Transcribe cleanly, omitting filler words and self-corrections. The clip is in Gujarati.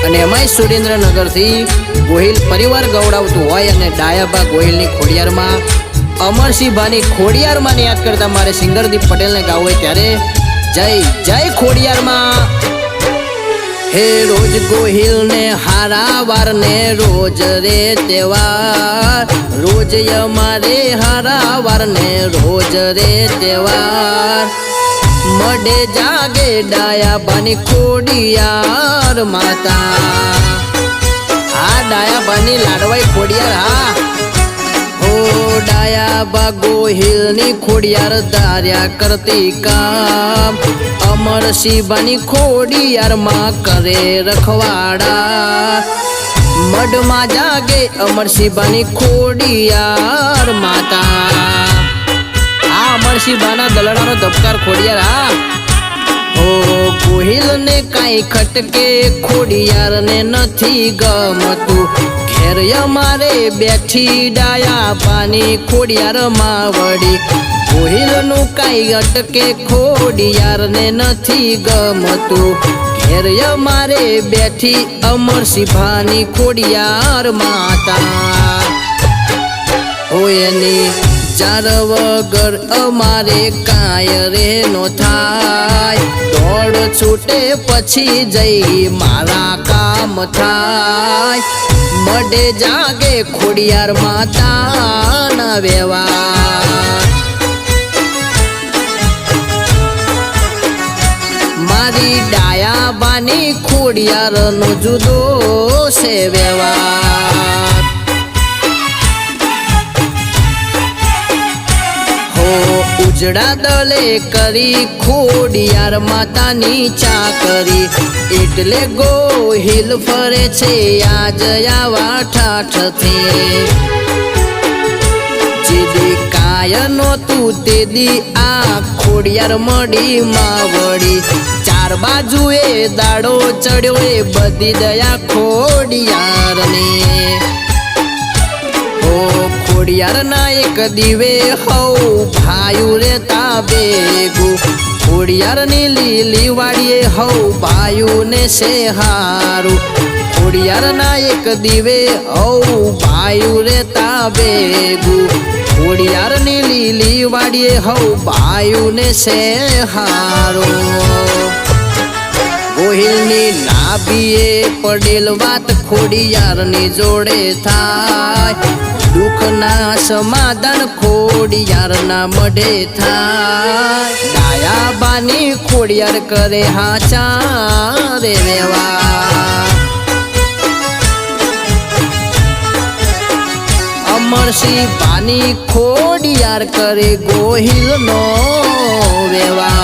અને એમાંય સુરેન્દ્રનગરથી ગોહિલ પરિવાર ગવડાવતું હોય અને ડાયાબા ગોહિલની ખોડિયારમાં અમરસિંહ ભાની ખોડિયારમાં યાદ કરતા મારે સિંગરદીપ પટેલને ગાવું હોય ત્યારે જય જય ખોડિયારમાં। હે રોજ ગોહિલ ને હારાવાર ને રોજ રે તહેવાર, રોજ અમારે હારાવાર ને રોજ રે તહેવાર, મડે જાગે ડાયાબાની ખોડિયાર માતા। હા ડાયાબાની લાડવાઈ ખોડિયાર હા ડાયાબા ગોહિલની ખોડિયાર ધાર્યા કરતી કામ, અમરસિંહની ખોડિયારમાં કરે રખવાડા, મઢમાં જાગે અમરસિંહની ખોડિયાર માતા। આ અમરસિંહના દલડાનો ધબકાર ખોડિયાર હા ગોહિલ ને કાંઈ ખટકે ખોડિયાર ને નથી ગમતું, ઘેર અમારે બેઠી ડાયાબાની ખોડિયાર માવડી, ગોહિલ નું કાંઈ અટકે ખોડિયાર ને નથી ગમતું, ઘેર અમારે બેઠી અમરસિંહની ખોડિયાર માતા। એની ચાર વગર અમારે કાંઈ રે નો થાય, દોડ છૂટે પછી જઈ મારા કામ થાય, મડે જાગે ખોડિયાર માતાના વ્યવહાર। મારી ડાયાબાની ખોડિયારનો જુદો છે વ્યવહાર। ઉજડા દલે કરી ખોડિયાર માતાની ચાકરી, એટલે ગોહિલ ફરે છે આજ આવા ઠાઠથી, જેદી કાય નોતું તેદી આ ખોડિયાર મડી માવડી, ચાર બાજુએ દાડો ચડ્યો એ બધી દયા ખોડિયારની। ખોડિયાર ના એક દીવે હઉ ભાયુ રેતા ભેગું, ખોડિયાર ની લીલી વાડીએ હઉ ભાયુ ને છે હારું, ખોડિયાર ના એક દીવે હઉ ભાયુ રેતા ભેગું, ખોડિયાર ની લીલી વાડીએ હઉ ભાયુ ને છે હારું। ગોહિલની નાભીએ પડેલ વાત ખોડિયારની જોડે થાય, દુઃખના સમાધાન ખોડિયારના મઢે થાય, ડાયાબાની ખોડિયાર કરે હાચા રે વ્યવહાર। અમરસિંહની ખોડિયાર કરે ગોહિલનો વ્યવહાર।